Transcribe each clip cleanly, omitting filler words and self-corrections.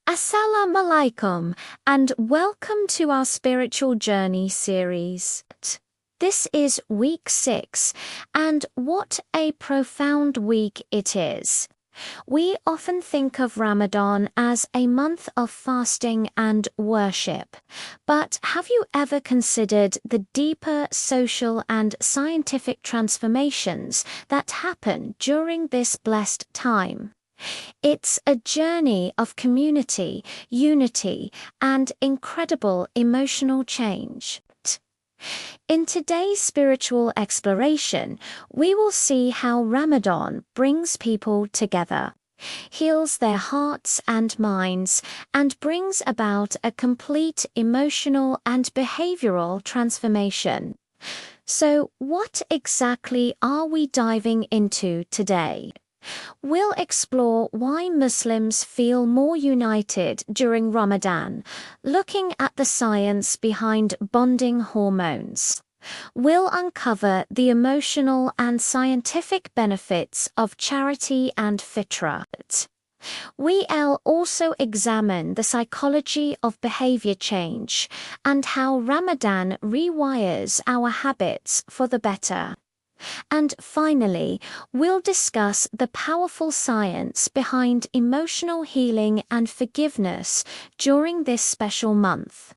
Assalamu alaikum, and welcome to our Spiritual Journey series. This is week 6, and what a profound week it is. We often think of Ramadan as a month of fasting and worship, but have you ever considered the deeper social and scientific transformations that happen during this blessed time? It's a journey of community, unity, and incredible emotional change. In today's spiritual exploration, we will see how Ramadan brings people together, heals their hearts and minds, and brings about a complete emotional and behavioral transformation. So, what exactly are we diving into today? We'll explore why Muslims feel more united during Ramadan, looking at the science behind bonding hormones. We'll uncover the emotional and scientific benefits of charity and fitra. We'll also examine the psychology of behavior change and how Ramadan rewires our habits for the better. And finally, we'll discuss the powerful science behind emotional healing and forgiveness during this special month.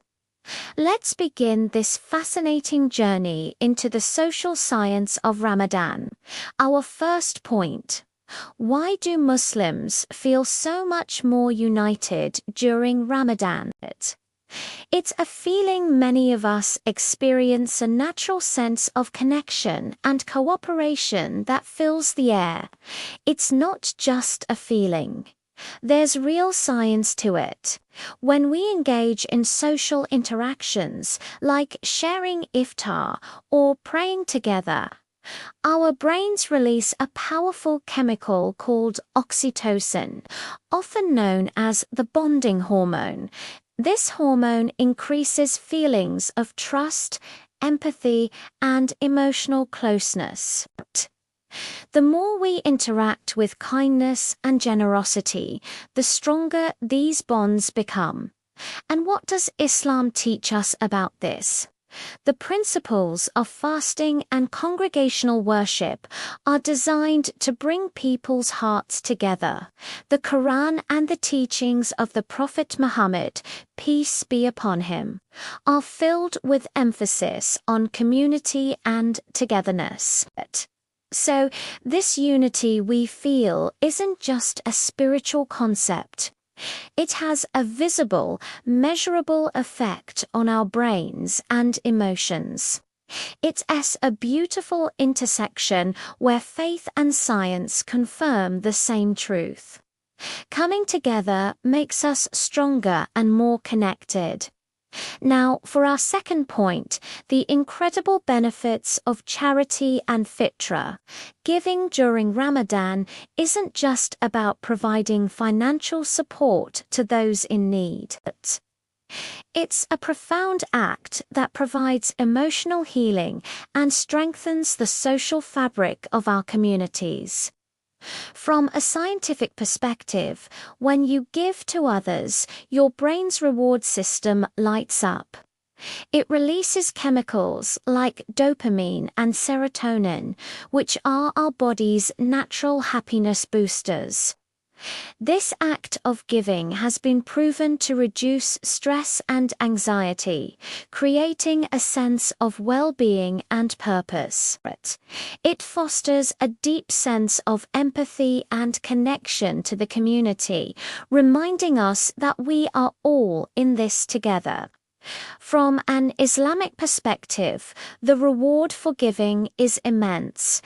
Let's begin this fascinating journey into the social science of Ramadan. Our first point: why do Muslims feel so much more united during Ramadan? It's a feeling many of us experience, a natural sense of connection and cooperation that fills the air. It's not just a feeling. There's real science to it. When we engage in social interactions, like sharing iftar or praying together, our brains release a powerful chemical called oxytocin, often known as the bonding hormone. This hormone increases feelings of trust, empathy, and emotional closeness. The more we interact with kindness and generosity, the stronger these bonds become. And what does Islam teach us about this? The principles of fasting and congregational worship are designed to bring people's hearts together. The Quran and the teachings of the Prophet Muhammad, peace be upon him, are filled with emphasis on community and togetherness. So, this unity we feel isn't just a spiritual concept. It has a visible, measurable effect on our brains and emotions. It's a beautiful intersection where faith and science confirm the same truth. Coming together makes us stronger and more connected. Now, for our second point, the incredible benefits of charity and fitra. Giving during Ramadan isn't just about providing financial support to those in need. It's a profound act that provides emotional healing and strengthens the social fabric of our communities. From a scientific perspective, when you give to others, your brain's reward system lights up. It releases chemicals like dopamine and serotonin, which are our body's natural happiness boosters. This act of giving has been proven to reduce stress and anxiety, creating a sense of well-being and purpose. It fosters a deep sense of empathy and connection to the community, reminding us that we are all in this together. From an Islamic perspective, the reward for giving is immense.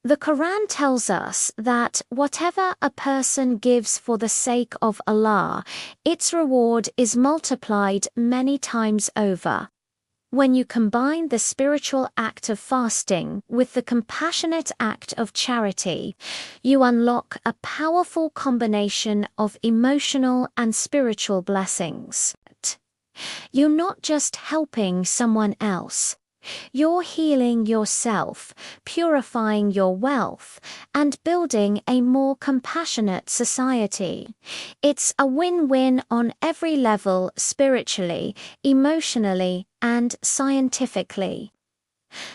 The Quran tells us that whatever a person gives for the sake of Allah, its reward is multiplied many times over. When you combine the spiritual act of fasting with the compassionate act of charity, you unlock a powerful combination of emotional and spiritual blessings. You're not just helping someone else. You're healing yourself, purifying your wealth, and building a more compassionate society. It's a win-win on every level, spiritually, emotionally, and scientifically.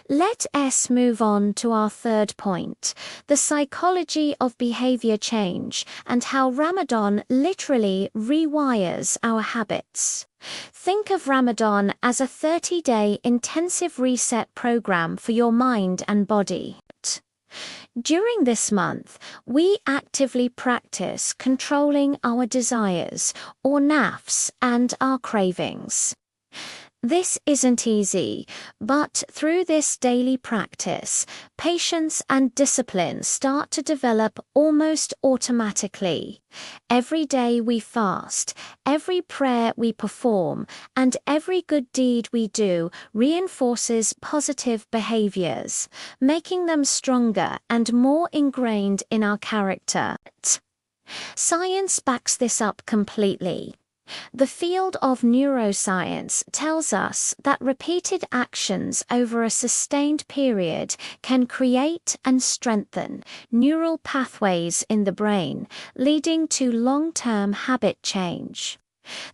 Let us move on to our third point, the psychology of behavior change and how Ramadan literally rewires our habits. Think of Ramadan as a 30-day intensive reset program for your mind and body. During this month, we actively practice controlling our desires, or nafs, and our cravings. This isn't easy, but through this daily practice, patience and discipline start to develop almost automatically. Every day we fast, every prayer we perform, and every good deed we do reinforces positive behaviors, making them stronger and more ingrained in our character. Science backs this up completely. The field of neuroscience tells us that repeated actions over a sustained period can create and strengthen neural pathways in the brain, leading to long-term habit change.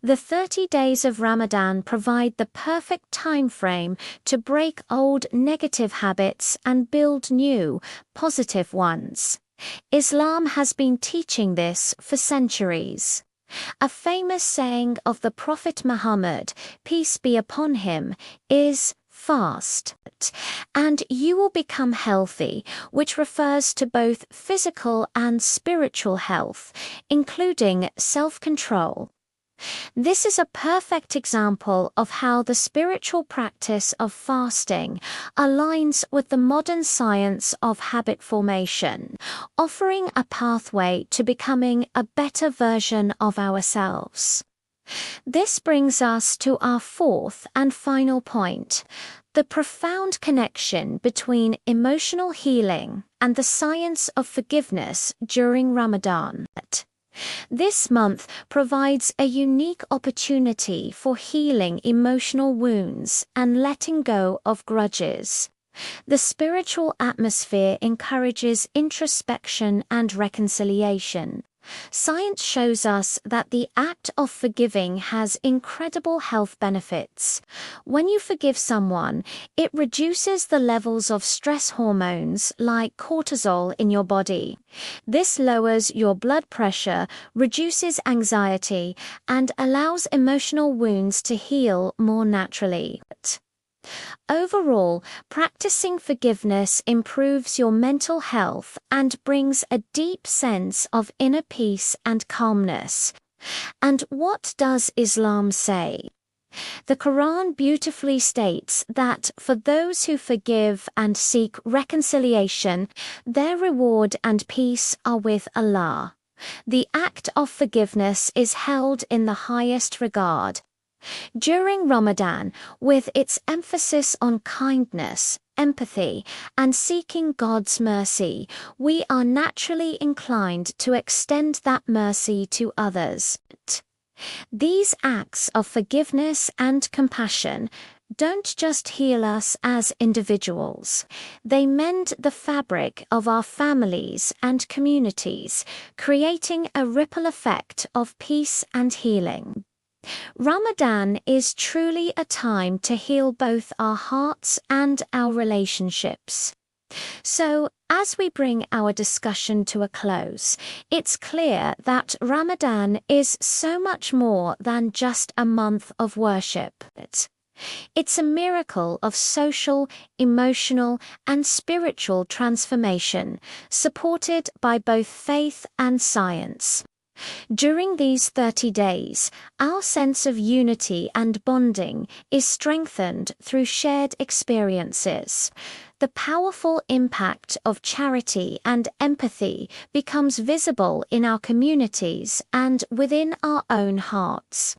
The 30 days of Ramadan provide the perfect time frame to break old negative habits and build new, positive ones. Islam has been teaching this for centuries. A famous saying of the Prophet Muhammad, peace be upon him, is fast, and you will become healthy, which refers to both physical and spiritual health, including self-control. This is a perfect example of how the spiritual practice of fasting aligns with the modern science of habit formation, offering a pathway to becoming a better version of ourselves. This brings us to our fourth and final point, the profound connection between emotional healing and the science of forgiveness during Ramadan. This month provides a unique opportunity for healing emotional wounds and letting go of grudges. The spiritual atmosphere encourages introspection and reconciliation. Science shows us that the act of forgiving has incredible health benefits. When you forgive someone, it reduces the levels of stress hormones like cortisol in your body. This lowers your blood pressure, reduces anxiety, and allows emotional wounds to heal more naturally. Overall, practicing forgiveness improves your mental health and brings a deep sense of inner peace and calmness. And what does Islam say? The Quran beautifully states that for those who forgive and seek reconciliation, their reward and peace are with Allah. The act of forgiveness is held in the highest regard. During Ramadan, with its emphasis on kindness, empathy, and seeking God's mercy, we are naturally inclined to extend that mercy to others. These acts of forgiveness and compassion don't just heal us as individuals. They mend the fabric of our families and communities, creating a ripple effect of peace and healing. Ramadan is truly a time to heal both our hearts and our relationships. So, as we bring our discussion to a close, it's clear that Ramadan is so much more than just a month of worship. It's a miracle of social, emotional, and spiritual transformation, supported by both faith and science. During these 30 days, our sense of unity and bonding is strengthened through shared experiences. The powerful impact of charity and empathy becomes visible in our communities and within our own hearts.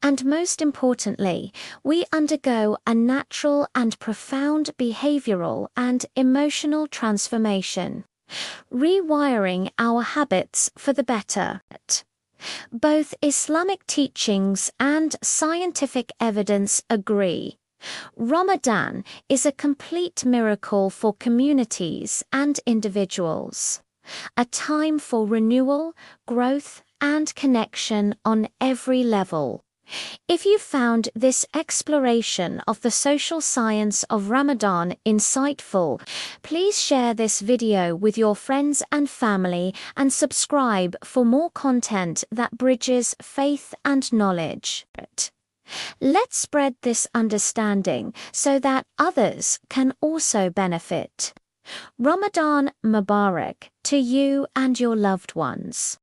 And most importantly, we undergo a natural and profound behavioral and emotional transformation, rewiring our habits for the better. Both Islamic teachings and scientific evidence agree. Ramadan is a complete miracle for communities and individuals, a time for renewal, growth, and connection on every level. If you found this exploration of the social science of Ramadan insightful, please share this video with your friends and family and subscribe for more content that bridges faith and knowledge. Let's spread this understanding so that others can also benefit. Ramadan Mubarak to you and your loved ones.